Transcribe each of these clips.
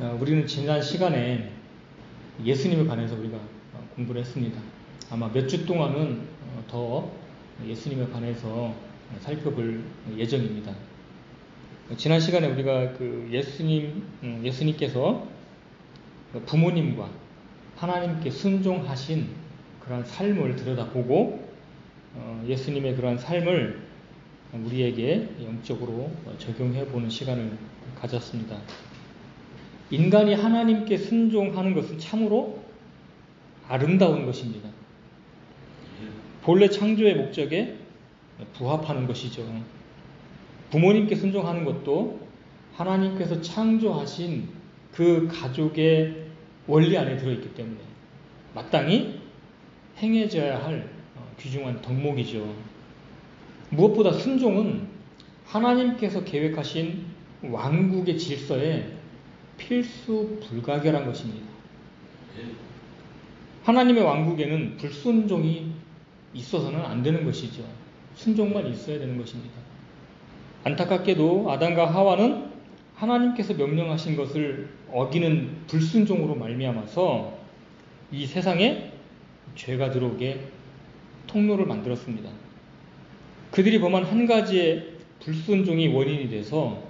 우리는 지난 시간에 예수님에 관해서 우리가 공부를 했습니다. 아마 몇 주 동안은 더 예수님에 관해서 살펴볼 예정입니다. 지난 시간에 우리가 예수님께서 부모님과 하나님께 순종하신 그러한 삶을 들여다보고 예수님의 그러한 삶을 우리에게 영적으로 적용해보는 시간을 가졌습니다. 인간이 하나님께 순종하는 것은 참으로 아름다운 것입니다. 본래 창조의 목적에 부합하는 것이죠. 부모님께 순종하는 것도 하나님께서 창조하신 그 가족의 원리 안에 들어있기 때문에 마땅히 행해져야 할 귀중한 덕목이죠. 무엇보다 순종은 하나님께서 계획하신 왕국의 질서에 필수 불가결한 것입니다. 하나님의 왕국에는 불순종이 있어서는 안 되는 것이죠. 순종만 있어야 되는 것입니다. 안타깝게도 아담과 하와는 하나님께서 명령하신 것을 어기는 불순종으로 말미암아서 이 세상에 죄가 들어오게 통로를 만들었습니다. 그들이 범한 한 가지의 불순종이 원인이 돼서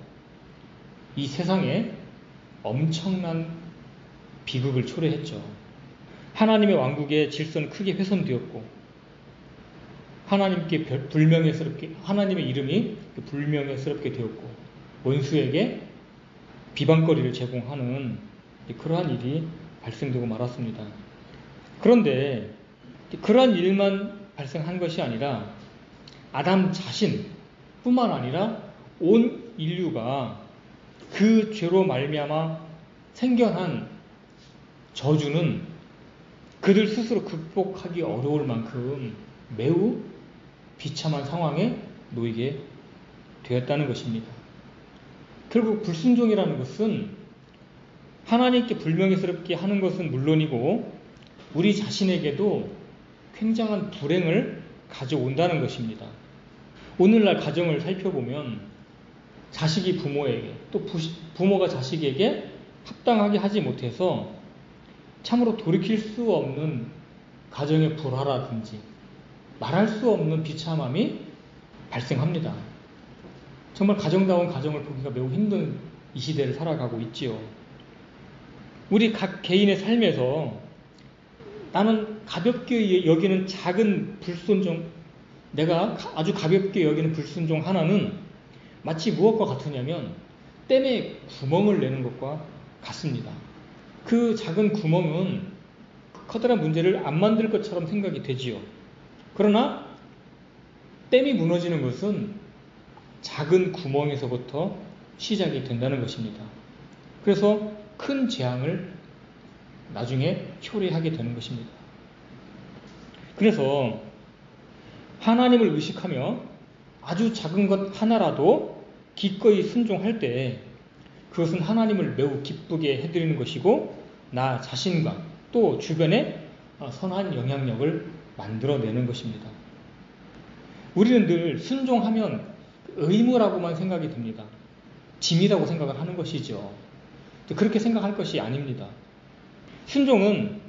이 세상에 엄청난 비극을 초래했죠. 하나님의 왕국의 질서는 크게 훼손되었고 하나님의 이름이 불명예스럽게 되었고 원수에게 비방거리를 제공하는 그러한 일이 발생되고 말았습니다. 그런데 그러한 일만 발생한 것이 아니라 아담 자신뿐만 아니라 온 인류가 그 죄로 말미암아 생겨난 저주는 그들 스스로 극복하기 어려울 만큼 매우 비참한 상황에 놓이게 되었다는 것입니다. 결국 불순종이라는 것은 하나님께 불명예스럽게 하는 것은 물론이고 우리 자신에게도 굉장한 불행을 가져온다는 것입니다. 오늘날 가정을 살펴보면 자식이 부모에게 또 부모가 자식에게 합당하게 하지 못해서 참으로 돌이킬 수 없는 가정의 불화라든지 말할 수 없는 비참함이 발생합니다. 정말 가정다운 가정을 보기가 매우 힘든 이 시대를 살아가고 있지요. 우리 각 개인의 삶에서 나는 가볍게 여기는 작은 불순종, 내가 아주 가볍게 여기는 불순종 하나는 마치 무엇과 같으냐면 댐에 구멍을 내는 것과 같습니다. 그 작은 구멍은 커다란 문제를 안 만들 것처럼 생각이 되지요. 그러나 댐이 무너지는 것은 작은 구멍에서부터 시작이 된다는 것입니다. 그래서 큰 재앙을 나중에 초래하게 되는 것입니다. 그래서 하나님을 의식하며 아주 작은 것 하나라도 기꺼이 순종할 때 그것은 하나님을 매우 기쁘게 해드리는 것이고 나 자신과 또 주변에 선한 영향력을 만들어내는 것입니다. 우리는 늘 순종하면 의무라고만 생각이 듭니다. 짐이라고 생각을 하는 것이죠. 그렇게 생각할 것이 아닙니다. 순종은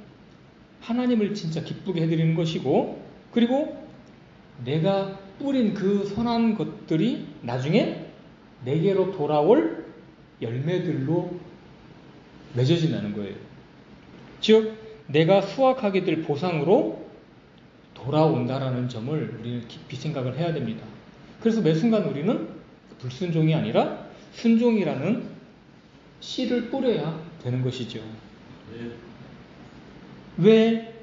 하나님을 진짜 기쁘게 해드리는 것이고 그리고 내가 뿌린 그 선한 것들이 나중에 내게로 돌아올 열매들로 맺어진다는 거예요. 즉 내가 수확하게 될 보상으로 돌아온다라는 점을 우리는 깊이 생각을 해야 됩니다. 그래서 매 순간 우리는 불순종이 아니라 순종이라는 씨를 뿌려야 되는 것이죠. 왜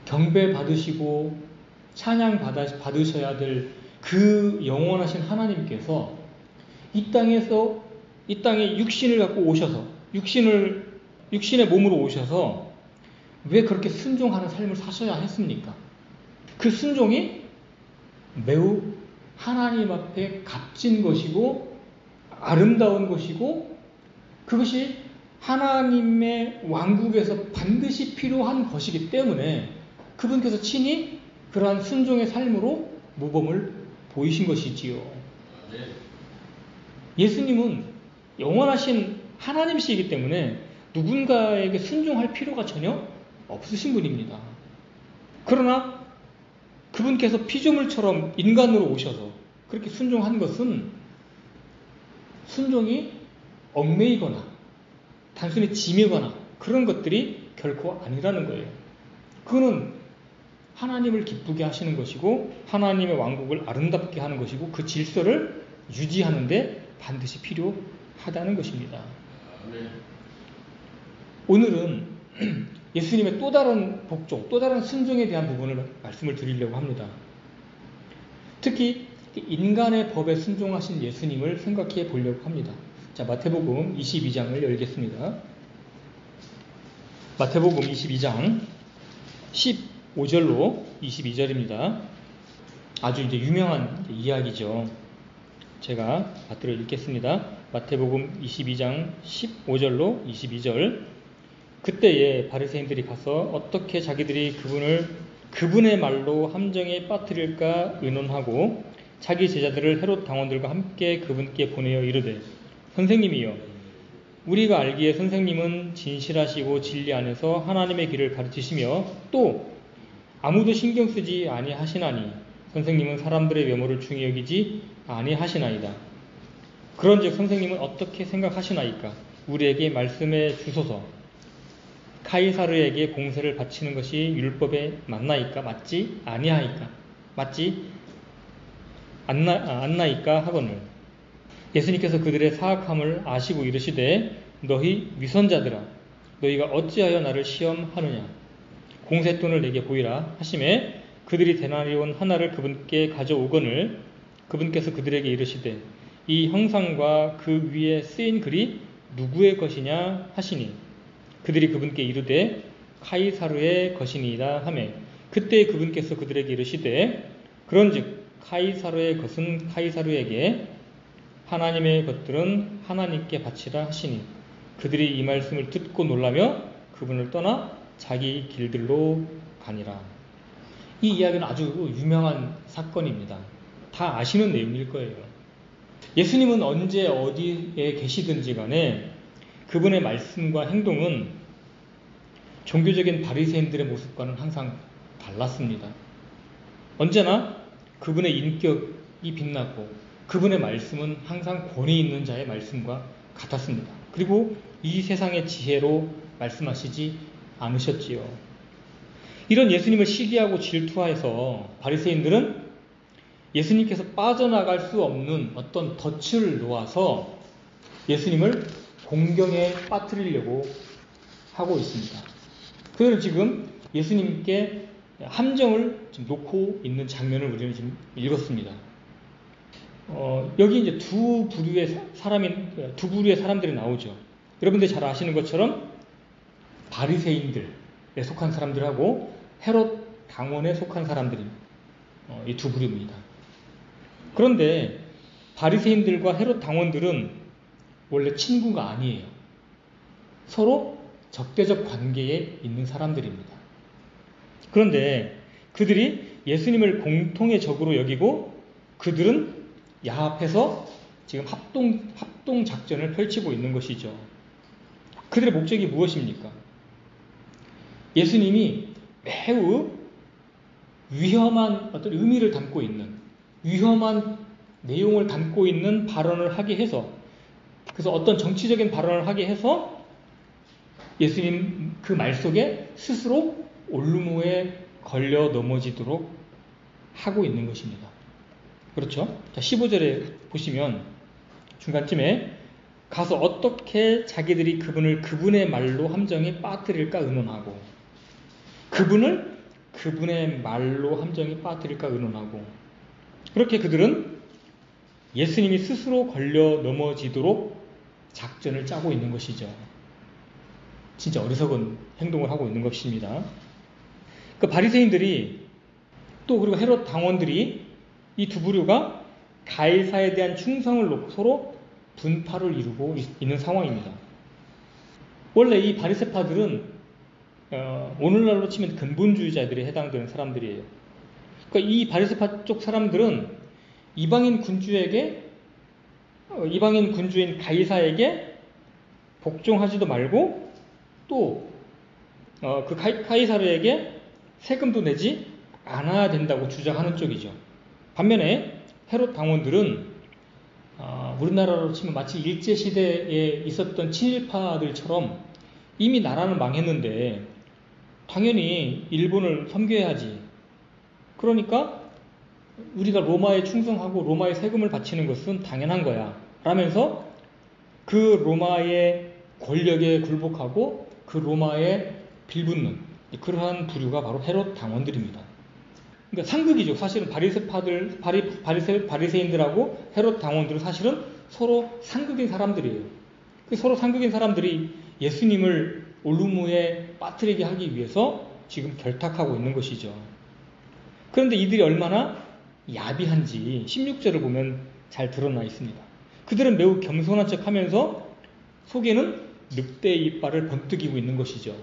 경배 받으시고 찬양 받으셔야 될 그 영원하신 하나님께서 이 땅에 육신을 갖고 오셔서 육신의 몸으로 오셔서 왜 그렇게 순종하는 삶을 사셔야 했습니까? 그 순종이 매우 하나님 앞에 값진 것이고 아름다운 것이고 그것이 하나님의 왕국에서 반드시 필요한 것이기 때문에 그분께서 친히 그러한 순종의 삶으로 모범을 보이신 것이지요. 예수님은 영원하신 하나님이시기 때문에 누군가에게 순종할 필요가 전혀 없으신 분입니다. 그러나 그분께서 피조물처럼 인간으로 오셔서 그렇게 순종한 것은 순종이 얽매이거나 단순히 짐이거나 그런 것들이 결코 아니라는 거예요. 그거는 하나님을 기쁘게 하시는 것이고 하나님의 왕국을 아름답게 하는 것이고 그 질서를 유지하는데 반드시 필요하다는 것입니다. 오늘은 예수님의 또 다른 복종, 또 다른 순종에 대한 부분을 말씀을 드리려고 합니다. 특히 인간의 법에 순종하신 예수님을 생각해 보려고 합니다. 자, 마태복음 22장을 열겠습니다. 마태복음 22장 15절로 22절입니다. 아주 이제 유명한 이야기죠. 제가 받들어 읽겠습니다. 마태복음 22장 15절로 22절. 그때에 바리새인들이 가서 어떻게 자기들이 그분의 말로 함정에 빠뜨릴까 의논하고 자기 제자들을 헤롯 당원들과 함께 그분께 보내어 이르되 선생님이여 우리가 알기에 선생님은 진실하시고 진리 안에서 하나님의 길을 가르치시며 또 아무도 신경 쓰지 아니하시나니 선생님은 사람들의 외모를 중히 여기지 아니하시나이다. 그런즉 선생님은 어떻게 생각하시나이까? 우리에게 말씀해 주소서. 카이사르에게 공세를 바치는 것이 율법에 맞나이까? 맞지 아니하이까? 맞지 않나이까? 하거늘 예수님께서 그들의 사악함을 아시고 이르시되 너희 위선자들아 너희가 어찌하여 나를 시험하느냐 공세돈을 내게 보이라 하시매 그들이 데나리온 하나를 그분께 가져오거늘 그분께서 그들에게 이르시되 이 형상과 그 위에 쓰인 글이 누구의 것이냐 하시니 그들이 그분께 이르되 카이사르의 것이니이다 하매 그때 그분께서 그들에게 이르시되 그런즉 카이사르의 것은 카이사르에게 하나님의 것들은 하나님께 바치라 하시니 그들이 이 말씀을 듣고 놀라며 그분을 떠나 자기 길들로 가니라. 이 이야기는 아주 유명한 사건입니다. 다 아시는 내용일 거예요. 예수님은 언제 어디에 계시든지 간에 그분의 말씀과 행동은 종교적인 바리새인들의 모습과는 항상 달랐습니다. 언제나 그분의 인격이 빛났고 그분의 말씀은 항상 권위 있는 자의 말씀과 같았습니다. 그리고 이 세상의 지혜로 말씀하시지 않으셨지요. 이런 예수님을 시기하고 질투해서 바리새인들은 예수님께서 빠져나갈 수 없는 어떤 덫을 놓아서 예수님을 공경에 빠뜨리려고 하고 있습니다. 그들은 지금 예수님께 함정을 지금 놓고 있는 장면을 우리는 지금 읽었습니다. 여기 이제 두 부류의 사람들이 나오죠. 여러분들이 잘 아시는 것처럼 바리새인들에 속한 사람들하고 헤롯 당원에 속한 사람들이 이 두 부류입니다. 그런데 바리새인들과 헤롯 당원들은 원래 친구가 아니에요. 서로 적대적 관계에 있는 사람들입니다. 그런데 그들이 예수님을 공통의 적으로 여기고 그들은 야합해서 지금 합동 작전을 펼치고 있는 것이죠. 그들의 목적이 무엇입니까? 예수님이 매우 위험한 어떤 의미를 담고 있는 위험한 내용을 담고 있는 발언을 하게 해서 그래서 어떤 정치적인 발언을 하게 해서 예수님 그 말 속에 스스로 올무에 걸려 넘어지도록 하고 있는 것입니다. 그렇죠? 자, 15절에 보시면 중간쯤에 가서 어떻게 자기들이 그분의 말로 함정에 빠뜨릴까 의논하고 그분의 말로 함정에 빠뜨릴까 의논하고 그렇게 그들은 예수님이 스스로 걸려 넘어지도록 작전을 짜고 있는 것이죠. 진짜 어리석은 행동을 하고 있는 것입니다. 그 바리새인들이 또 그리고 헤롯 당원들이 이 두 부류가 가이사에 대한 충성을 놓고 서로 분파를 이루고 있는 상황입니다. 원래 이 바리새파들은 오늘날로 치면 근본주의자들에 해당되는 사람들이에요. 그러니까 이 바리새파 쪽 사람들은 이방인 군주인 가이사에게 복종하지도 말고 또 그 카이사르에게 세금도 내지 않아야 된다고 주장하는 쪽이죠. 반면에 헤롯 당원들은 우리나라로 치면 마치 일제시대에 있었던 친일파들처럼 이미 나라는 망했는데 당연히 일본을 섬겨야지. 그러니까 우리가 로마에 충성하고 로마에 세금을 바치는 것은 당연한 거야 라면서 그 로마의 권력에 굴복하고 그 로마에 빌붙는 그러한 부류가 바로 헤롯 당원들입니다. 그러니까 상극이죠. 사실은 바리새인들하고 헤롯 당원들은 사실은 서로 상극인 사람들이에요. 서로 상극인 사람들이 예수님을 올무에 빠뜨리게 하기 위해서 지금 결탁하고 있는 것이죠. 그런데 이들이 얼마나 야비한지 16절을 보면 잘 드러나 있습니다. 그들은 매우 겸손한 척 하면서 속에는 늑대의 이빨을 번뜩이고 있는 것이죠.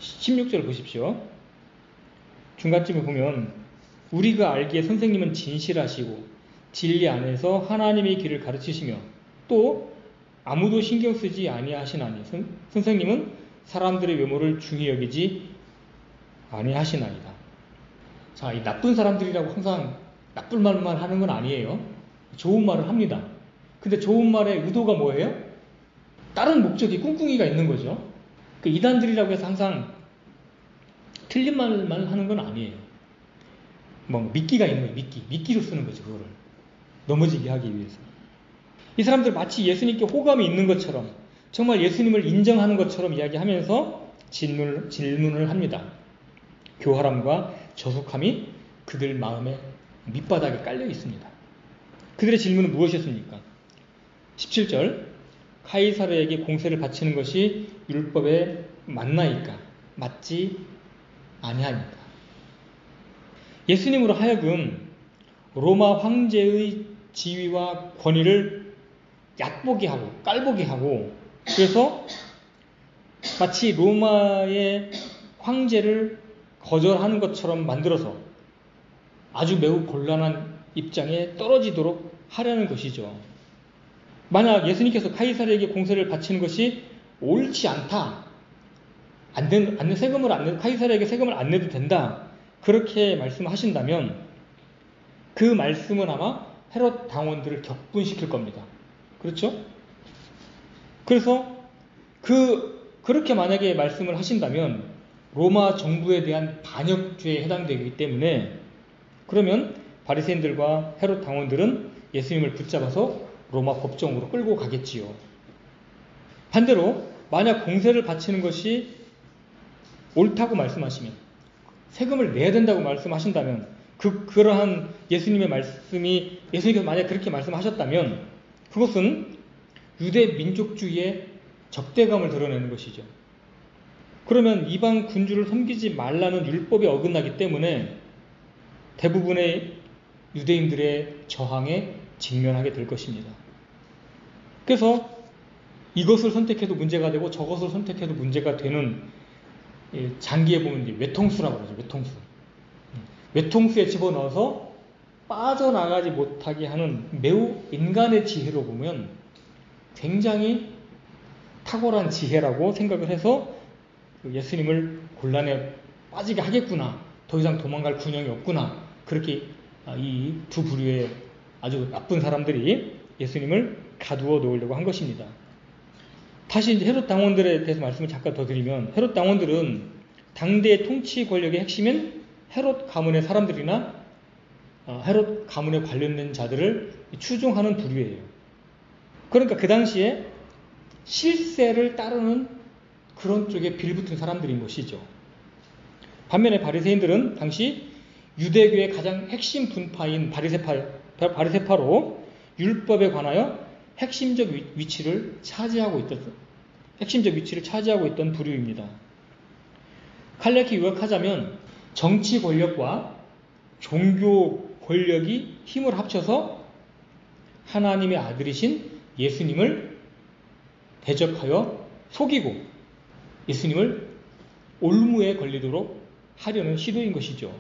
16절 보십시오. 중간쯤에 보면 우리가 알기에 선생님은 진실하시고 진리 안에서 하나님의 길을 가르치시며 또 아무도 신경 쓰지 아니하시나니 선생님은 사람들의 외모를 중히 여기지 아니하시나이다. 자, 이 나쁜 사람들이라고 항상 나쁜 말만 하는 건 아니에요. 좋은 말을 합니다. 근데 좋은 말의 의도가 뭐예요? 다른 목적이 꿍꿍이가 있는 거죠. 그 이단들이라고 해서 항상 틀린 말만 하는 건 아니에요. 뭐 미끼가 있는 거예요. 미끼로 쓰는 거죠. 그거를 넘어지게 하기 위해서. 이 사람들 마치 예수님께 호감이 있는 것처럼 정말 예수님을 인정하는 것처럼 이야기하면서 질문을 합니다. 교활함과 저속함이 그들 마음의 밑바닥에 깔려 있습니다. 그들의 질문은 무엇이었습니까? 17절 카이사르에게 공세를 바치는 것이 율법에 맞나이까? 맞지 아니하니까. 예수님으로 하여금 로마 황제의 지위와 권위를 얕보게 하고 깔보게 하고 그래서 마치 로마의 황제를 거절하는 것처럼 만들어서 아주 매우 곤란한 입장에 떨어지도록 하려는 것이죠. 만약 예수님께서 카이사르에게 공세를 바치는 것이 옳지 않다. 카이사르에게 세금을 안 내도 된다. 그렇게 말씀하신다면 그 말씀은 아마 헤롯 당원들을 격분시킬 겁니다. 그렇죠? 그래서 그렇게 만약에 말씀을 하신다면 로마 정부에 대한 반역죄에 해당되기 때문에 그러면 바리새인들과 헤롯 당원들은 예수님을 붙잡아서 로마 법정으로 끌고 가겠지요. 반대로 만약 공세를 바치는 것이 옳다고 말씀하시면 세금을 내야 된다고 말씀하신다면 그러한 예수님의 말씀이 예수님께서 만약 그렇게 말씀하셨다면 그것은 유대 민족주의의 적대감을 드러내는 것이죠. 그러면 이방 군주를 섬기지 말라는 율법에 어긋나기 때문에 대부분의 유대인들의 저항에 직면하게 될 것입니다. 그래서 이것을 선택해도 문제가 되고 저것을 선택해도 문제가 되는 장기에 보면 이제 외통수라고 그러죠. 외통수. 외통수에 집어넣어서 빠져나가지 못하게 하는 매우 인간의 지혜로 보면 굉장히 탁월한 지혜라고 생각을 해서 예수님을 곤란에 빠지게 하겠구나. 더 이상 도망갈 군형이 없구나. 그렇게 이 두 부류의 아주 나쁜 사람들이 예수님을 가두어 놓으려고 한 것입니다. 다시 이제 헤롯 당원들에 대해서 말씀을 잠깐 더 드리면 헤롯 당원들은 당대의 통치 권력의 핵심인 헤롯 가문의 사람들이나 헤롯 가문에 관련된 자들을 추종하는 부류예요. 그러니까 그 당시에 실세를 따르는 그런 쪽에 빌붙은 사람들인 것이죠. 반면에 바리새인들은 당시 유대교의 가장 핵심 분파인 바리새파로 율법에 관하여 핵심적 위치를 차지하고 있던 부류입니다. 칼레키 요약하자면 정치 권력과 종교 권력이 힘을 합쳐서 하나님의 아들이신 예수님을 대적하여 속이고 예수님을 올무에 걸리도록 하려는 시도인 것이죠.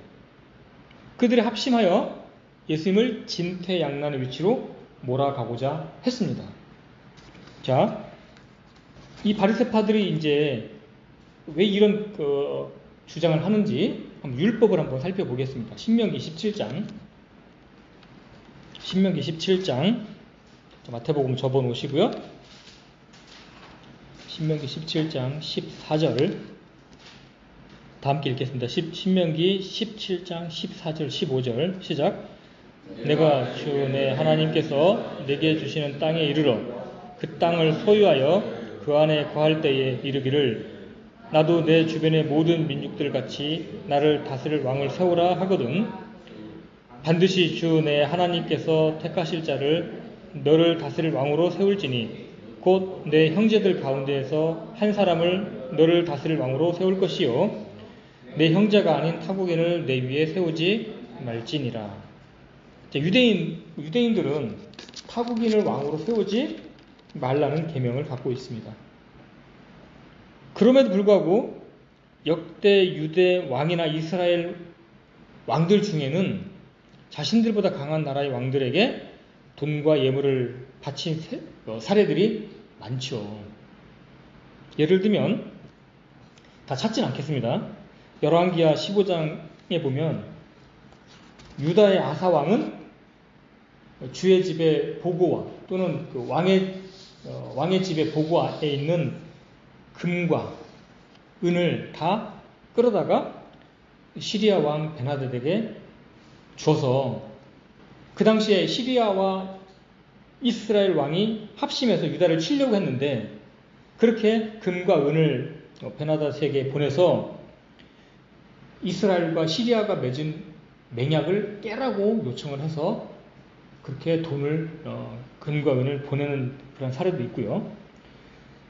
그들이 합심하여 예수님을 진퇴양난의 위치로 몰아가고자 했습니다. 자, 이 바리새파들이 이제 왜 이런 주장을 하는지 한번 율법을 한번 살펴보겠습니다. 신명기 17장. 마태복음 접어 놓으시고요. 신명기 17장 14절 다 함께 읽겠습니다. 신명기 17장 14절 15절 시작. 내가 주 내 하나님께서 내게 주시는 땅에 이르러 그 땅을 소유하여 그 안에 거할 때에 이르기를 나도 내 주변의 모든 민족들 같이 나를 다스릴 왕을 세우라 하거든 반드시 주 내 하나님께서 택하실 자를 너를 다스릴 왕으로 세울지니 곧 내 형제들 가운데에서 한 사람을 너를 다스릴 왕으로 세울 것이요 내 형제가 아닌 타국인을 내 위에 세우지 말지니라. 유대인들은 타국인을 왕으로 세우지 말라는 계명을 갖고 있습니다. 그럼에도 불구하고 역대 유대 왕이나 이스라엘 왕들 중에는 자신들보다 강한 나라의 왕들에게 돈과 예물을 바친 사례들이 많죠. 예를 들면 다 찾진 않겠습니다. 열왕기하 15장에 보면 유다의 아사 왕은 주의 집의 보고와 또는 그 왕의 집의 보고에 있는 금과 은을 다 끌어다가 시리아 왕 베나데에게 줘서 그 당시에 시리아와 이스라엘 왕이 합심해서 유다를 치려고 했는데 그렇게 금과 은을 베나데에게 보내서 이스라엘과 시리아가 맺은 맹약을 깨라고 요청을 해서 그렇게 돈을 금과 은을 보내는 그런 사례도 있고요.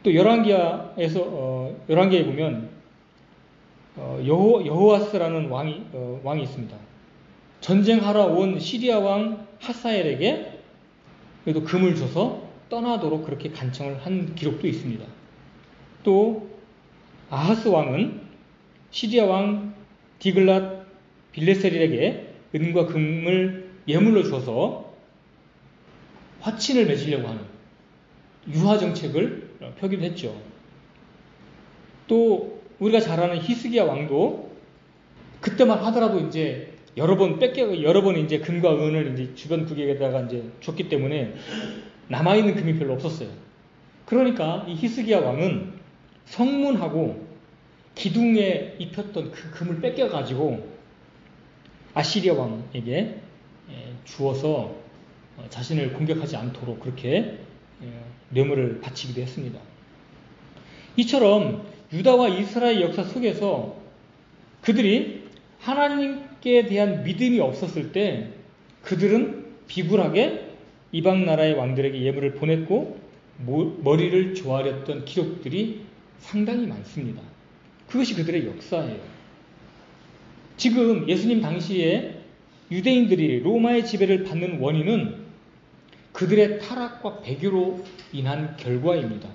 또 열왕기에 보면 여호아스라는 왕이 있습니다. 전쟁하러 온 시리아 왕 하사엘에게 그래도 금을 줘서 떠나도록 그렇게 간청을 한 기록도 있습니다. 또 아하스 왕은 시리아 왕 디글랏 빌레셀에게 은과 금을 예물로 줘서 화친을 맺으려고 하는 유화 정책을 펴기도 했죠. 또 우리가 잘 아는 히스기야 왕도 그때만 하더라도 이제 여러 번 이제 금과 은을 이제 주변 국에다가 이제 줬기 때문에 남아있는 금이 별로 없었어요. 그러니까 이 히스기야 왕은 성문하고 기둥에 입혔던 그 금을 뺏겨가지고 아시리아 왕에게 주어서 자신을 공격하지 않도록 그렇게 뇌물을 바치기도 했습니다. 이처럼 유다와 이스라엘 역사 속에서 그들이 하나님께 대한 믿음이 없었을 때 그들은 비굴하게 이방 나라의 왕들에게 예물을 보냈고 머리를 조아렸던 기록들이 상당히 많습니다. 그것이 그들의 역사예요. 지금 예수님 당시에 유대인들이 로마의 지배를 받는 원인은 그들의 타락과 배교로 인한 결과입니다.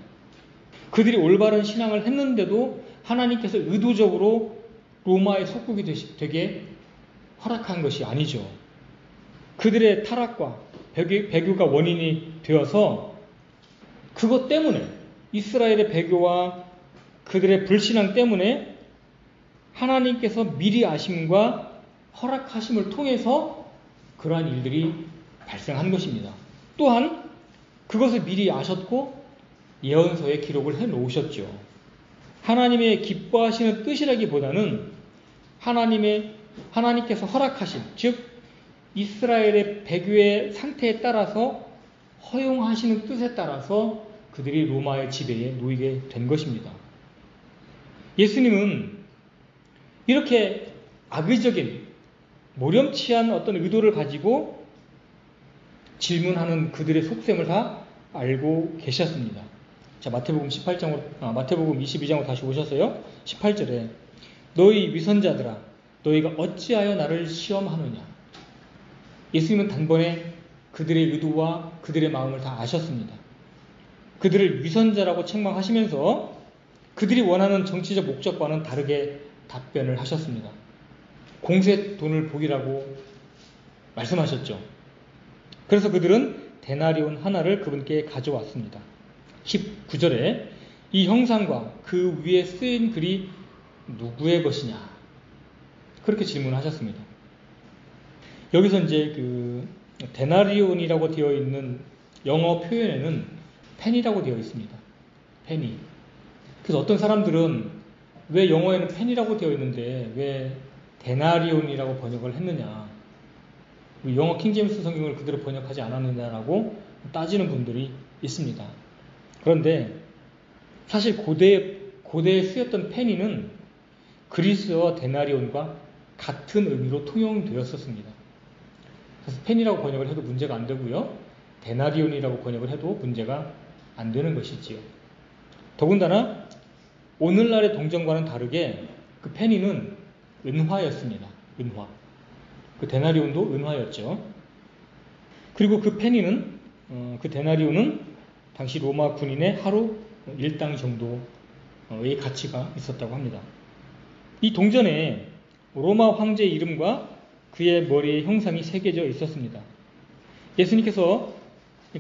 그들이 올바른 신앙을 했는데도 하나님께서 의도적으로 로마의 속국이 되게 허락한 것이 아니죠. 그들의 타락과 배교가 원인이 되어서 그것 때문에 이스라엘의 배교와 그들의 불신앙 때문에 하나님께서 미리 아심과 허락하심을 통해서 그러한 일들이 발생한 것입니다. 또한 그것을 미리 아셨고 예언서에 기록을 해놓으셨죠. 하나님의 기뻐하시는 뜻이라기보다는 하나님께서 허락하신, 즉 이스라엘의 배교의 상태에 따라서 허용하시는 뜻에 따라서 그들이 로마의 지배에 놓이게 된 것입니다. 예수님은 이렇게 악의적인 모렴치한 어떤 의도를 가지고 질문하는 그들의 속셈을 다 알고 계셨습니다. 자, 마태복음 22장으로 다시 오셨어요. 18절에 너희 위선자들아 너희가 어찌하여 나를 시험하느냐. 예수님은 단번에 그들의 의도와 그들의 마음을 다 아셨습니다. 그들을 위선자라고 책망하시면서 그들이 원하는 정치적 목적과는 다르게 답변을 하셨습니다. 공세 돈을 복이라고 말씀하셨죠. 그래서 그들은 데나리온 하나를 그분께 가져왔습니다. 19절에 이 형상과 그 위에 쓰인 글이 누구의 것이냐? 그렇게 질문하셨습니다. 여기서 이제 그 데나리온이라고 되어 있는 영어 표현에는 펜이라고 되어 있습니다. 펜이. 그래서 어떤 사람들은 왜 영어에는 펜이라고 되어 있는데 왜 데나리온이라고 번역을 했느냐? 영어 킹제임스 성경을 그대로 번역하지 않았느냐라고 따지는 분들이 있습니다. 그런데 사실 고대에 쓰였던 페니는 그리스어와 데나리온과 같은 의미로 통용되었었습니다. 그래서 펜이라고 번역을 해도 문제가 안 되고요. 데나리온이라고 번역을 해도 문제가 안 되는 것이지요. 더군다나 오늘날의 동전과는 다르게 그 페니는 은화였습니다. 은화. 그 데나리온도 은화였죠. 그리고 그 페니는 그 데나리온은 당시 로마 군인의 하루 일당 정도의 가치가 있었다고 합니다. 이 동전에 로마 황제의 이름과 그의 머리의 형상이 새겨져 있었습니다. 예수님께서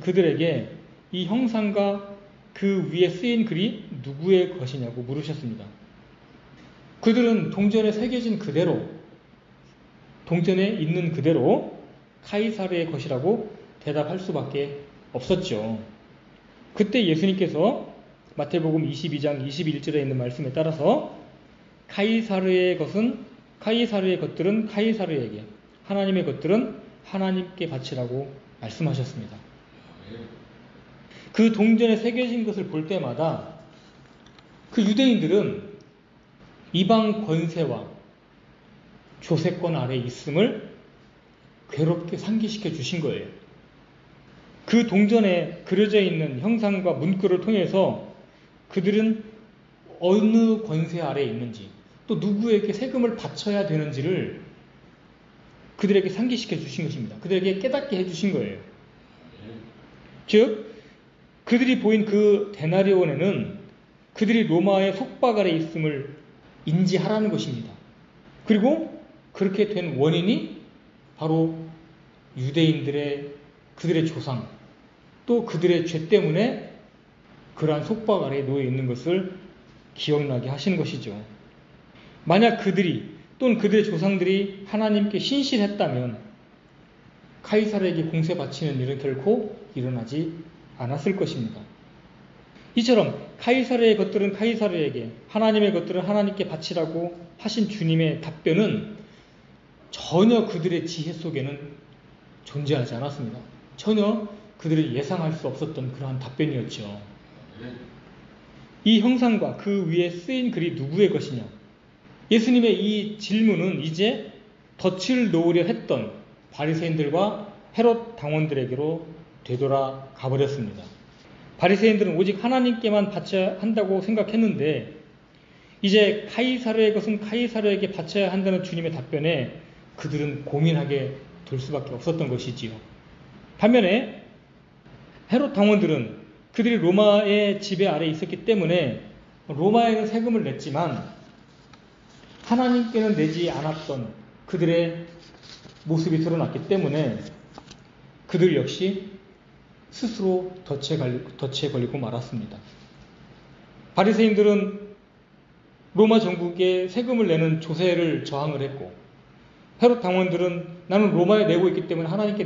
그들에게 이 형상과 그 위에 쓰인 글이 누구의 것이냐고 물으셨습니다. 그들은 동전에 새겨진 그대로, 동전에 있는 그대로 카이사르의 것이라고 대답할 수밖에 없었죠. 그때 예수님께서 마태복음 22장 21절에 있는 말씀에 따라서 카이사르의 것들은 카이사르에게, 하나님의 것들은 하나님께 바치라고 말씀하셨습니다. 그 동전에 새겨진 것을 볼 때마다 그 유대인들은 이방 권세와 조세권 아래 있음을 괴롭게 상기시켜 주신 거예요. 그 동전에 그려져 있는 형상과 문구를 통해서 그들은 어느 권세 아래에 있는지, 또 누구에게 세금을 바쳐야 되는지를 그들에게 상기시켜 주신 것입니다. 그들에게 깨닫게 해주신 거예요. 즉 그들이 보인 그 데나리온에는 그들이 로마의 속박 아래 있음을 인지하라는 것입니다. 그리고 그렇게 된 원인이 바로 그들의 조상, 또 그들의 죄 때문에 그러한 속박 아래에 놓여 있는 것을 기억나게 하시는 것이죠. 만약 그들이 또는 그들의 조상들이 하나님께 신실했다면 카이사르에게 공세 바치는 일은 결코 일어나지 않았을 것입니다. 이처럼 카이사르의 것들은 카이사르에게, 하나님의 것들은 하나님께 바치라고 하신 주님의 답변은 전혀 그들의 지혜 속에는 존재하지 않았습니다. 전혀 그들이 예상할 수 없었던 그러한 답변이었죠. 이 형상과 그 위에 쓰인 글이 누구의 것이냐? 예수님의 이 질문은 이제 덫을 놓으려 했던 바리새인들과 헤롯 당원들에게로 되돌아 가버렸습니다. 바리새인들은 오직 하나님께만 바쳐야 한다고 생각했는데 이제 카이사르의 것은 카이사르에게 바쳐야 한다는 주님의 답변에 그들은 고민하게 될 수밖에 없었던 것이지요. 반면에 헤롯 당원들은 그들이 로마의 지배 아래에 있었기 때문에 로마에는 세금을 냈지만 하나님께는 내지 않았던 그들의 모습이 드러났기 때문에 그들 역시 스스로 덫에 걸리고 말았습니다. 바리새인들은 로마 전국에 세금을 내는 조세를 저항을 했고, 헤롯 당원들은 나는 로마에 내고 있기 때문에 하나님께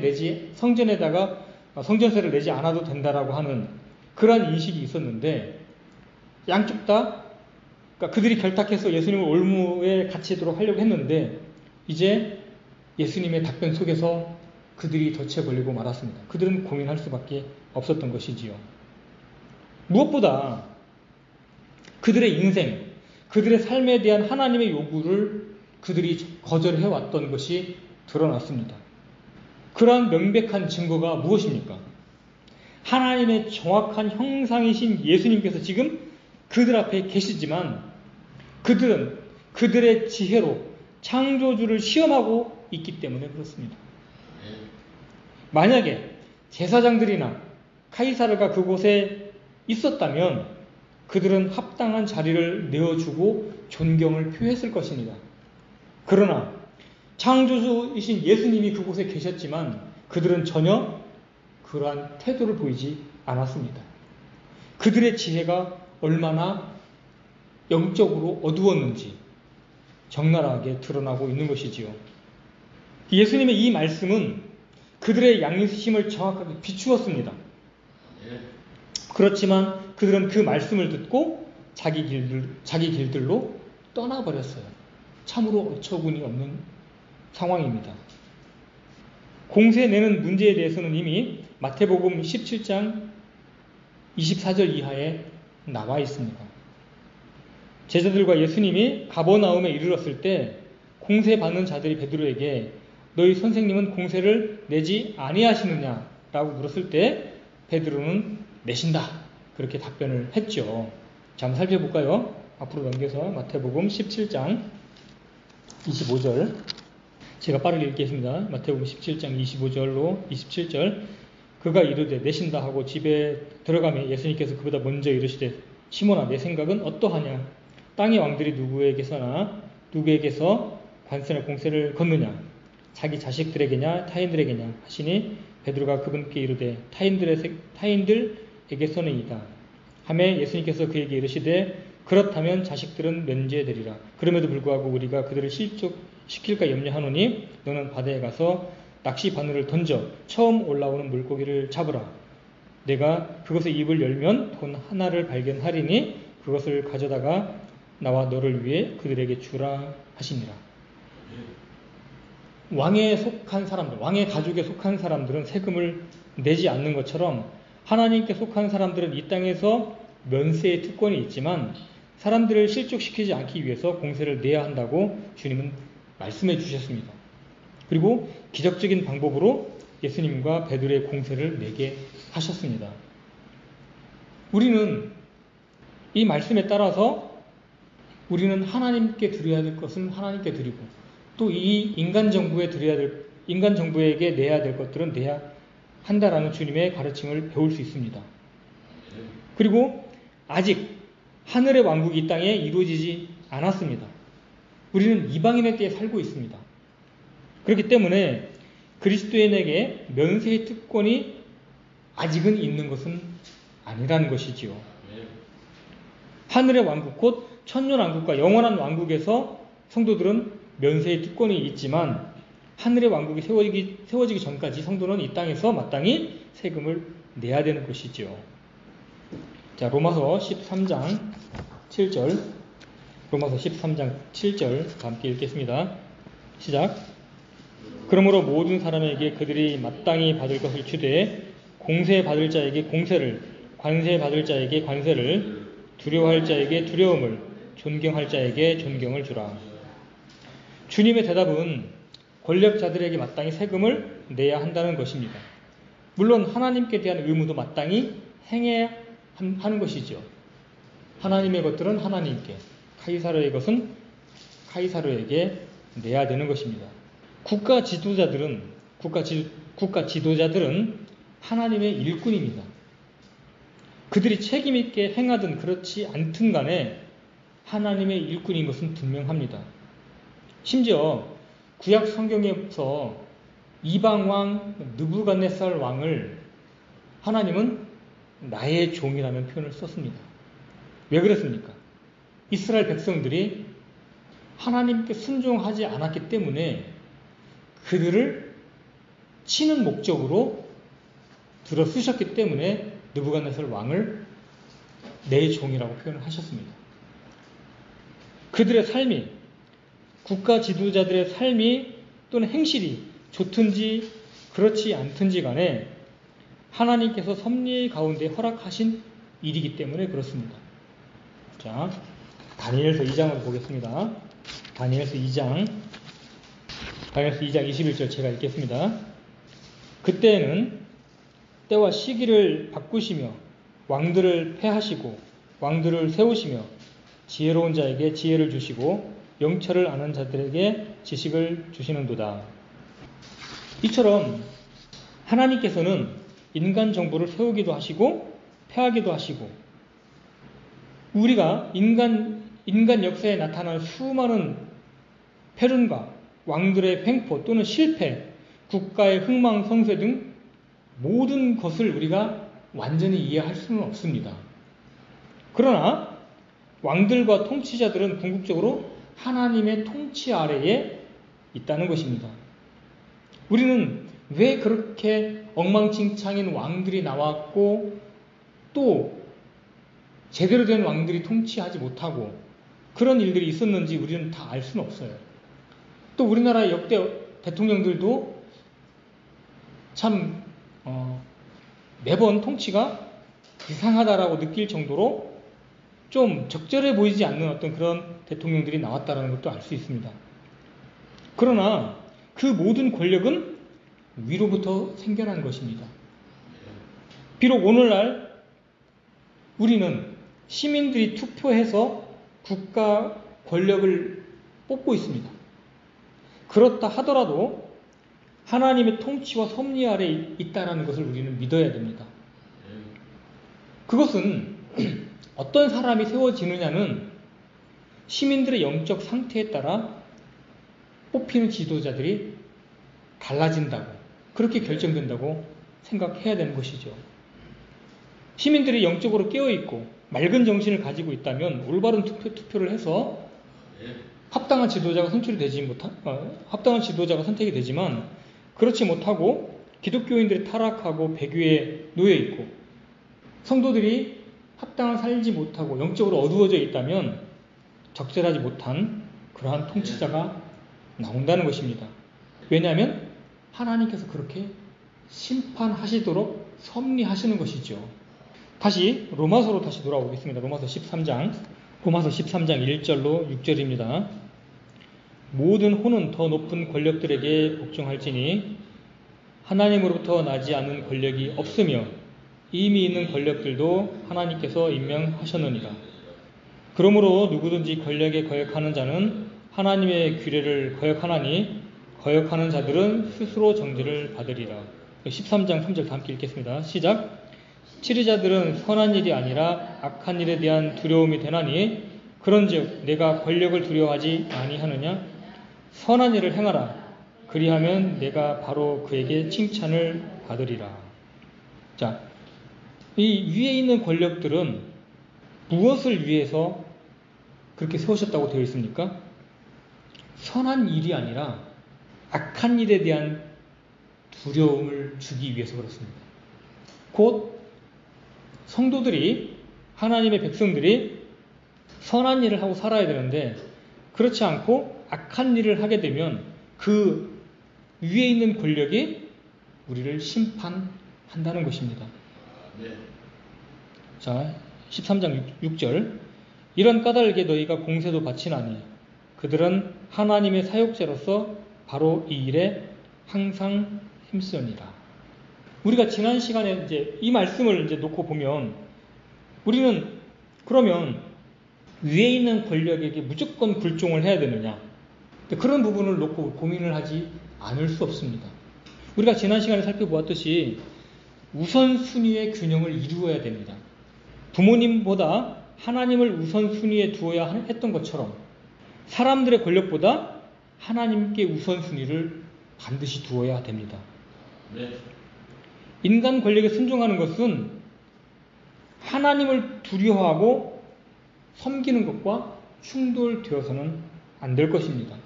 성전세를 내지 않아도 된다라고 하는 그러한 인식이 있었는데, 양쪽 다 그러니까 그들이 결탁해서 예수님을 올무에 갇히도록 하려고 했는데 이제 예수님의 답변 속에서 그들이 덫에 걸리고 말았습니다. 그들은 고민할 수밖에 없었던 것이지요. 무엇보다 그들의 인생, 그들의 삶에 대한 하나님의 요구를 그들이 거절해왔던 것이 드러났습니다. 그러한 명백한 증거가 무엇입니까? 하나님의 정확한 형상이신 예수님께서 지금 그들 앞에 계시지만 그들은 그들의 지혜로 창조주를 시험하고 있기 때문에 그렇습니다. 만약에 제사장들이나 카이사르가 그곳에 있었다면 그들은 합당한 자리를 내어주고 존경을 표했을 것입니다. 그러나 창조주이신 예수님이 그곳에 계셨지만 그들은 전혀 그러한 태도를 보이지 않았습니다. 그들의 지혜가 얼마나 영적으로 어두웠는지 적나라하게 드러나고 있는 것이지요. 예수님의 이 말씀은 그들의 양심을 정확하게 비추었습니다. 그렇지만 그들은 그 말씀을 듣고 자기 길들로 떠나버렸어요. 참으로 어처구니 없는 상황입니다. 공세내는 문제에 대해서는 이미 마태복음 17장 24절 이하에 나와 있습니다. 제자들과 예수님이 가버나움에 이르렀을 때 공세받는 자들이 베드로에게 너희 선생님은 공세를 내지 아니하시느냐라고 물었을 때 베드로는 내신다, 그렇게 답변을 했죠. 자, 한번 살펴볼까요? 앞으로 넘겨서 마태복음 17장 25절, 제가 빠르게 읽겠습니다. 마태복음 17장 25절로 27절. 그가 이르되 내신다 하고 집에 들어가며 예수님께서 그보다 먼저 이르시되 시몬아, 내 생각은 어떠하냐? 땅의 왕들이 누구에게서 관세나 공세를 걷느냐? 자기 자식들에게냐 타인들에게냐 하시니 베드로가 그분께 이르되 타인들에게서는이다 하매 예수님께서 그에게 이르시되 그렇다면 자식들은 면제되리라. 그럼에도 불구하고 우리가 그들을 실족시킬까 염려하노니 너는 바다에 가서 낚시 바늘을 던져 처음 올라오는 물고기를 잡으라. 내가 그것의 입을 열면 돈 하나를 발견하리니 그것을 가져다가 나와 너를 위해 그들에게 주라 하시니라. 왕에 속한 사람들, 왕의 가족에 속한 사람들은 세금을 내지 않는 것처럼 하나님께 속한 사람들은 이 땅에서 면세의 특권이 있지만 사람들을 실족시키지 않기 위해서 공세를 내야 한다고 주님은 말씀해 주셨습니다. 그리고 기적적인 방법으로 예수님과 베드로의 공세를 내게 하셨습니다. 우리는 이 말씀에 따라서 우리는 하나님께 드려야 될 것은 하나님께 드리고 또 이 인간 정부에게 내야 될 것들은 내야 한다라는 주님의 가르침을 배울 수 있습니다. 그리고 아직 하늘의 왕국이 이 땅에 이루어지지 않았습니다. 우리는 이방인의 때에 살고 있습니다. 그렇기 때문에 그리스도인에게 면세의 특권이 아직은 있는 것은 아니라는 것이지요. 하늘의 왕국 곧 천년왕국과 영원한 왕국에서 성도들은 면세의 특권이 있지만 하늘의 왕국이 세워지기 전까지 성도는 이 땅에서 마땅히 세금을 내야 되는 것이지요. 자, 로마서 13장 7절, 로마서 13장 7절 함께 읽겠습니다. 시작. 그러므로 모든 사람에게 그들이 마땅히 받을 것을 주되 공세 받을 자에게 공세를, 관세 받을 자에게 관세를, 두려워할 자에게 두려움을, 존경할 자에게 존경을 주라. 주님의 대답은 권력자들에게 마땅히 세금을 내야 한다는 것입니다. 물론 하나님께 대한 의무도 마땅히 행해야 하는 것이죠. 하나님의 것들은 하나님께, 카이사르의 것은 카이사르에게 내야 되는 것입니다. 국가 지도자들은 하나님의 일꾼입니다. 그들이 책임있게 행하든 그렇지 않든 간에 하나님의 일꾼인 것은 분명합니다. 심지어 구약 성경에서 이방왕 느부갓네살 왕을 하나님은 나의 종이라는 표현을 썼습니다. 왜 그랬습니까? 이스라엘 백성들이 하나님께 순종하지 않았기 때문에 그들을 치는 목적으로 들어 쓰셨기 때문에 느부갓네살 왕을 내 종이라고 표현을 하셨습니다. 그들의 삶이, 국가 지도자들의 삶이 또는 행실이 좋든지 그렇지 않든지 간에 하나님께서 섭리 가운데 허락하신 일이기 때문에 그렇습니다. 자, 다니엘서 2장으로 보겠습니다. 다니엘서 2장 21절 제가 읽겠습니다. 그때에는 때와 시기를 바꾸시며 왕들을 패하시고 왕들을 세우시며 지혜로운 자에게 지혜를 주시고 영철을 아는 자들에게 지식을 주시는도다. 이처럼 하나님께서는 인간 정부를 세우기도 하시고 패하기도 하시고 우리가 인간 역사에 나타난 수많은 패륜과 왕들의 횡포 또는 실패, 국가의 흥망성쇠 등 모든 것을 우리가 완전히 이해할 수는 없습니다. 그러나 왕들과 통치자들은 궁극적으로 하나님의 통치 아래에 있다는 것입니다. 우리는 왜 그렇게 엉망진창인 왕들이 나왔고 또 제대로 된 왕들이 통치하지 못하고 그런 일들이 있었는지 우리는 다 알 수는 없어요. 또 우리나라의 역대 대통령들도 참 매번 통치가 이상하다라고 느낄 정도로 좀 적절해 보이지 않는 어떤 그런 대통령들이 나왔다는 것도 알 수 있습니다. 그러나 그 모든 권력은 위로부터 생겨난 것입니다. 비록 오늘날 우리는 시민들이 투표해서 국가 권력을 뽑고 있습니다. 그렇다 하더라도 하나님의 통치와 섭리 아래 있다는 것을 우리는 믿어야 됩니다. 그것은 어떤 사람이 세워지느냐는 시민들의 영적 상태에 따라 뽑히는 지도자들이 달라진다고, 그렇게 결정된다고 생각해야 되는 것이죠. 시민들이 영적으로 깨어있고 맑은 정신을 가지고 있다면 올바른 투표를 해서 합당한 지도자가 합당한 지도자가 선택이 되지만, 그렇지 못하고 기독교인들이 타락하고 배교에 놓여 있고 성도들이 합당한 살지 못하고 영적으로 어두워져 있다면 적절하지 못한 그러한 통치자가 나온다는 것입니다. 왜냐하면 하나님께서 그렇게 심판하시도록 섭리하시는 것이죠. 다시 로마서로 다시 돌아오겠습니다. 로마서 13장 1절로 6절입니다. 모든 혼은 더 높은 권력들에게 복종할지니 하나님으로부터 나지 않는 권력이 없으며 이미 있는 권력들도 하나님께서 임명하셨느니라. 그러므로 누구든지 권력에 거역하는 자는 하나님의 규례를 거역하나니 거역하는 자들은 스스로 정죄를 받으리라. 13장 3절 다 함께 읽겠습니다. 시작. 치리자들은 선한 일이 아니라 악한 일에 대한 두려움이 되나니 그런즉 내가 권력을 두려워하지 아니하느냐? 선한 일을 행하라. 그리하면 내가 바로 그에게 칭찬을 받으리라. 자, 이 위에 있는 권력들은 무엇을 위해서 그렇게 세우셨다고 되어 있습니까? 선한 일이 아니라 악한 일에 대한 두려움을 주기 위해서 그렇습니다. 곧 성도들이, 하나님의 백성들이 선한 일을 하고 살아야 되는데 그렇지 않고 악한 일을 하게 되면 그 위에 있는 권력이 우리를 심판한다는 것입니다. 자, 13장 6절. 이런 까닭에 너희가 공세도 바치나니 그들은 하나님의 사역자로서 바로 이 일에 항상 힘쓰니라. 우리가 지난 시간에 이제 이 말씀을 이제 놓고 보면 우리는 그러면 위에 있는 권력에게 무조건 굴종을 해야 되느냐? 그런 부분을 놓고 고민을 하지 않을 수 없습니다. 우리가 지난 시간에 살펴보았듯이 우선순위의 균형을 이루어야 됩니다. 부모님보다 하나님을 우선순위에 두어야 했던 것처럼 사람들의 권력보다 하나님께 우선순위를 반드시 두어야 됩니다. 네. 인간 권력에 순종하는 것은 하나님을 두려워하고 섬기는 것과 충돌되어서는 안 될 것입니다.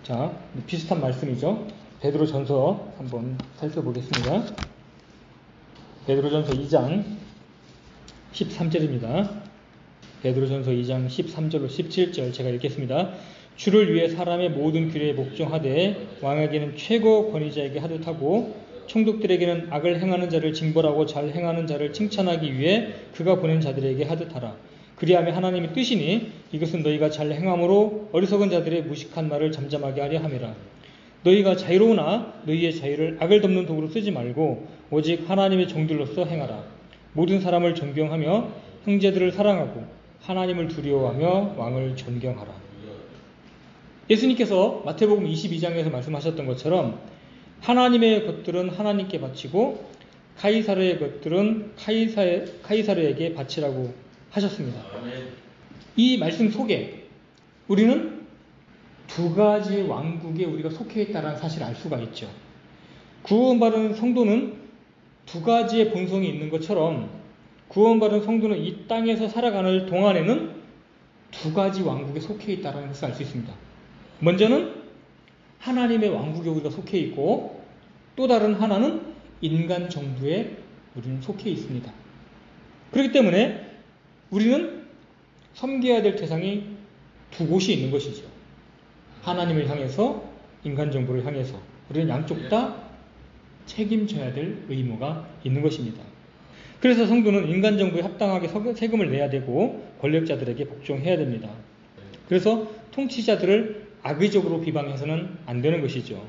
자, 비슷한 말씀이죠. 베드로전서 한번 살펴보겠습니다. 베드로전서 2장 13절입니다. 베드로전서 2장 13절로 17절 제가 읽겠습니다. 주를 위해 사람의 모든 규례에 복종하되 왕에게는 최고 권위자에게 하듯 하고 총독들에게는 악을 행하는 자를 징벌하고 잘 행하는 자를 칭찬하기 위해 그가 보낸 자들에게 하듯 하라. 그리하면 하나님의 뜻이니 이것은 너희가 잘 행함으로 어리석은 자들의 무식한 말을 잠잠하게 하려 함이라. 너희가 자유로우나 너희의 자유를 악을 덮는 도구로 쓰지 말고 오직 하나님의 종들로서 행하라. 모든 사람을 존경하며 형제들을 사랑하고 하나님을 두려워하며 왕을 존경하라. 예수님께서 마태복음 22장에서 말씀하셨던 것처럼 하나님의 것들은 하나님께 바치고 카이사르의 것들은 카이사르에게 바치라고 하셨습니다. 이 말씀 속에 우리는 두 가지 왕국에 우리가 속해 있다는 사실을 알 수가 있죠. 구원받은 성도는 두 가지의 본성이 있는 것처럼 구원받은 성도는 이 땅에서 살아가는 동안에는 두 가지 왕국에 속해 있다는 것을 알 수 있습니다. 먼저는 하나님의 왕국에 우리가 속해 있고, 또 다른 하나는 인간 정부에 우리는 속해 있습니다. 그렇기 때문에 우리는 섬겨야 될 대상이 두 곳이 있는 것이죠. 하나님을 향해서, 인간 정부를 향해서 우리는 양쪽 다 책임져야 될 의무가 있는 것입니다. 그래서 성도는 인간 정부에 합당하게 세금을 내야 되고 권력자들에게 복종해야 됩니다. 그래서 통치자들을 악의적으로 비방해서는 안 되는 것이죠.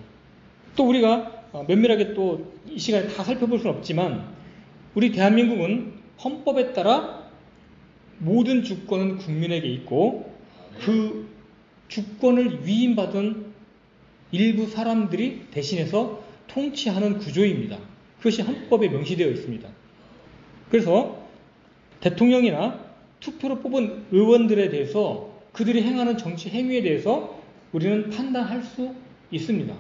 또 우리가 면밀하게 또 이 시간에 다 살펴볼 수는 없지만, 우리 대한민국은 헌법에 따라 모든 주권은 국민에게 있고, 그 주권을 위임받은 일부 사람들이 대신해서 통치하는 구조입니다. 그것이 헌법에 명시되어 있습니다. 그래서 대통령이나 투표로 뽑은 의원들에 대해서, 그들이 행하는 정치 행위에 대해서 우리는 판단할 수 있습니다.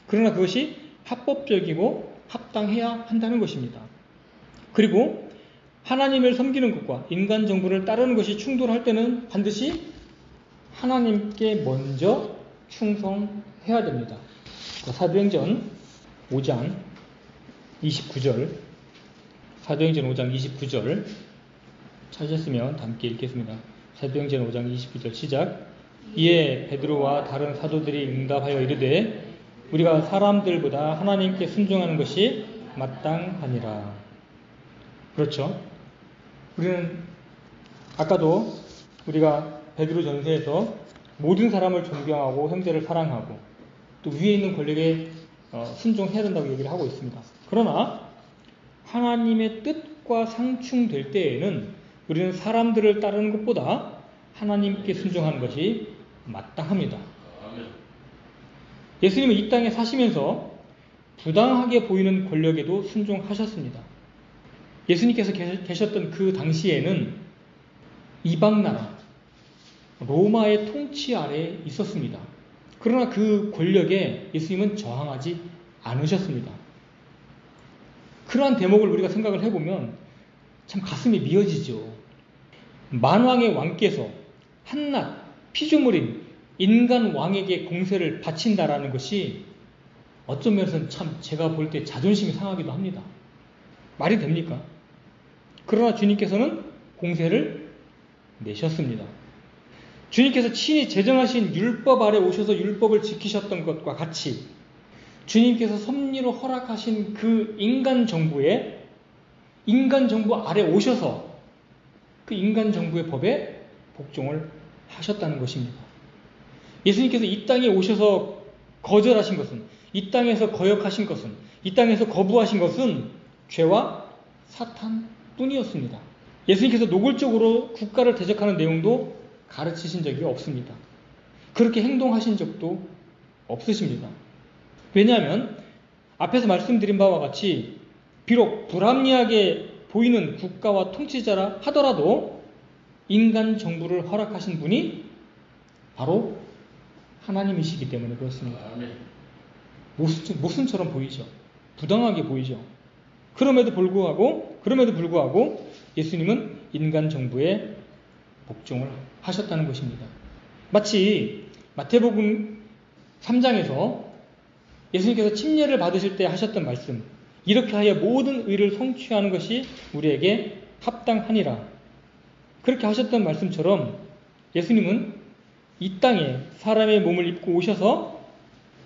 그러나 그것이 합법적이고 합당해야 한다는 것입니다. 그리고 하나님을 섬기는 것과 인간 정부를 따르는 것이 충돌할 때는 반드시 하나님께 먼저 충성해야 됩니다. 사도행전 5장 29절, 사도행전 5장 29절 찾으셨으면 함께 읽겠습니다. 사도행전 5장 29절 시작. 이에 베드로와 다른 사도들이 응답하여 이르되 우리가 사람들보다 하나님께 순종하는 것이 마땅하니라. 그렇죠. 우리는 아까도 우리가 베드로 전서에서 모든 사람을 존경하고 형제를 사랑하고 또 위에 있는 권력에 순종해야 된다고 얘기를 하고 있습니다. 그러나 하나님의 뜻과 상충될 때에는 우리는 사람들을 따르는 것보다 하나님께 순종하는 것이 마땅합니다. 예수님은 이 땅에 사시면서 부당하게 보이는 권력에도 순종하셨습니다. 예수님께서 계셨던 그 당시에는 이방나라 로마의 통치 아래에 있었습니다. 그러나 그 권력에 예수님은 저항하지 않으셨습니다. 그러한 대목을 우리가 생각을 해보면 참 가슴이 미어지죠. 만왕의 왕께서 한낱 피조물인 인간 왕에게 공세를 바친다라는 것이 어떤 면에서는 참 제가 볼 때 자존심이 상하기도 합니다. 말이 됩니까? 그러나 주님께서는 공세를 내셨습니다. 주님께서 친히 제정하신 율법 아래 오셔서 율법을 지키셨던 것과 같이 주님께서 섭리로 허락하신 그 인간 정부 아래 오셔서 그 인간 정부의 법에 복종을 하셨다는 것입니다. 예수님께서 이 땅에 오셔서 거절하신 것은, 이 땅에서 거역하신 것은, 이 땅에서 거부하신 것은 죄와 사탄뿐이었습니다. 예수님께서 노골적으로 국가를 대적하는 내용도 가르치신 적이 없습니다. 그렇게 행동하신 적도 없으십니다. 왜냐하면 앞에서 말씀드린 바와 같이 비록 불합리하게 보이는 국가와 통치자라 하더라도 인간 정부를 허락하신 분이 바로 하나님이시기 때문에 그렇습니다. 모순처럼 보이죠. 부당하게 보이죠. 그럼에도 불구하고 예수님은 인간 정부에 복종을 하셨다는 것입니다. 마치 마태복음 3장에서 예수님께서 침례를 받으실 때 하셨던 말씀, 이렇게 하여 모든 의를 성취하는 것이 우리에게 합당하니라. 그렇게 하셨던 말씀처럼 예수님은 이 땅에 사람의 몸을 입고 오셔서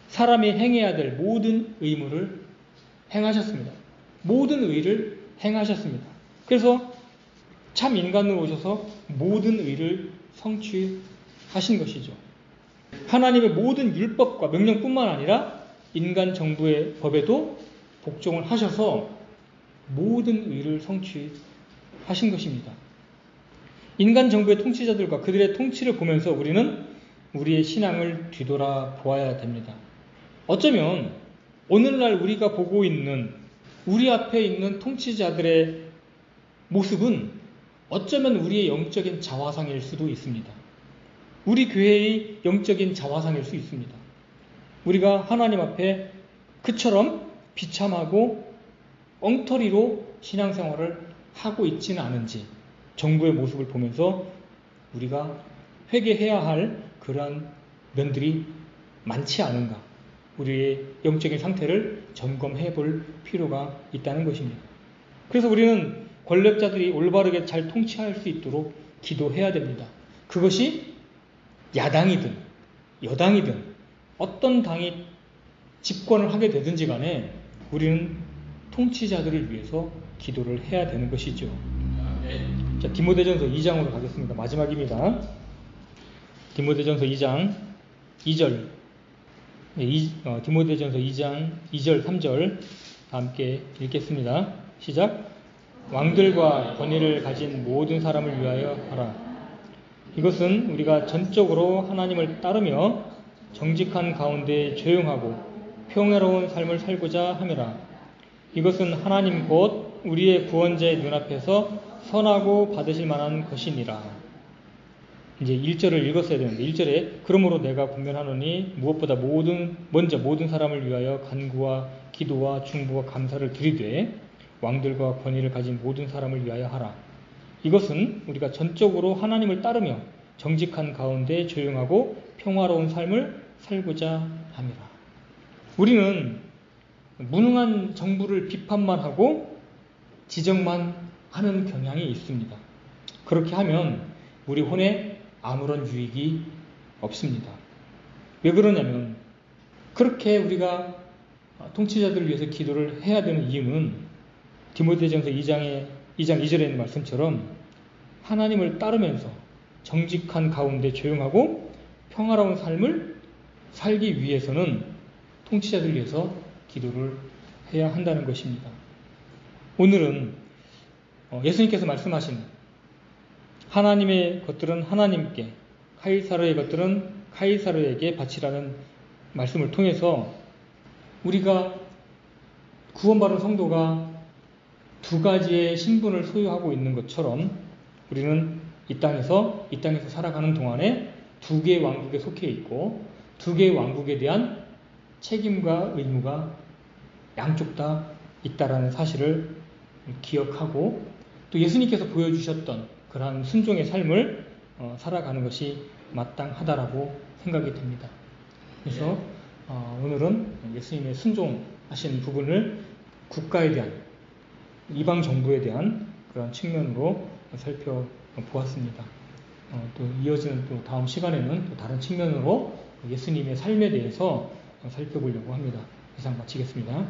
사람이 행해야 될 모든 의무를 행하셨습니다. 모든 의를 행하셨습니다. 그래서 참 인간으로 오셔서 모든 의를 성취하신 것이죠. 하나님의 모든 율법과 명령뿐만 아니라 인간 정부의 법에도 복종을 하셔서 모든 의를 성취하신 것입니다. 인간 정부의 통치자들과 그들의 통치를 보면서 우리는 우리의 신앙을 뒤돌아 보아야 됩니다. 어쩌면 오늘날 우리가 보고 있는 우리 앞에 있는 통치자들의 모습은 어쩌면 우리의 영적인 자화상일 수도 있습니다. 우리 교회의 영적인 자화상일 수 있습니다. 우리가 하나님 앞에 그처럼 비참하고 엉터리로 신앙생활을 하고 있지는 않은지, 정부의 모습을 보면서 우리가 회개해야 할 그러한 면들이 많지 않은가, 우리의 영적인 상태를 점검해 볼 필요가 있다는 것입니다. 그래서 우리는 권력자들이 올바르게 잘 통치할 수 있도록 기도해야 됩니다. 그것이 야당이든 여당이든 어떤 당이 집권을 하게 되든지 간에 우리는 통치자들을 위해서 기도를 해야 되는 것이죠. 자, 디모데전서 2장으로 가겠습니다. 마지막입니다. 디모데전서 2장 2절. 디모데전서 2장 2절 3절 함께 읽겠습니다. 시작. 왕들과 권위를 가진 모든 사람을 위하여 하라. 이것은 우리가 전적으로 하나님을 따르며 정직한 가운데 조용하고 평화로운 삶을 살고자 함이라. 이것은 하나님 곧 우리의 구원자의 눈앞에서 선하고 받으실 만한 것이니라. 이제 1절을 읽었어야 되는데 1절에 그러므로 내가 분명하노니 무엇보다 먼저 모든 사람을 위하여 간구와 기도와 중보와 감사를 드리되 왕들과 권위를 가진 모든 사람을 위하여 하라. 이것은 우리가 전적으로 하나님을 따르며 정직한 가운데 조용하고 평화로운 삶을 살고자 함이라. 우리는 무능한 정부를 비판만 하고 지적만 하는 경향이 있습니다. 그렇게 하면 우리 혼에 아무런 유익이 없습니다. 왜 그러냐면 그렇게 우리가 통치자들을 위해서 기도를 해야 되는 이유는 디모데전서 2장 2절에 있는 말씀처럼 하나님을 따르면서 정직한 가운데 조용하고 평화로운 삶을 살기 위해서는 통치자들을 위해서 기도를 해야 한다는 것입니다. 오늘은 예수님께서 말씀하신 하나님의 것들은 하나님께, 카이사르의 것들은 카이사르에게 바치라는 말씀을 통해서 우리가 구원받은 성도가 두 가지의 신분을 소유하고 있는 것처럼 우리는 이 땅에서 살아가는 동안에 두 개의 왕국에 속해 있고 두 개의 왕국에 대한 책임과 의무가 양쪽 다 있다라는 사실을 기억하고 또 예수님께서 보여주셨던 그러한 순종의 삶을 살아가는 것이 마땅하다라고 생각이 됩니다. 그래서 오늘은 예수님의 순종하신 부분을 국가에 대한, 이방 정부에 대한 그런 측면으로 살펴보았습니다. 또 이어지는 또 다음 시간에는 또 다른 측면으로 예수님의 삶에 대해서 살펴보려고 합니다. 이상 마치겠습니다.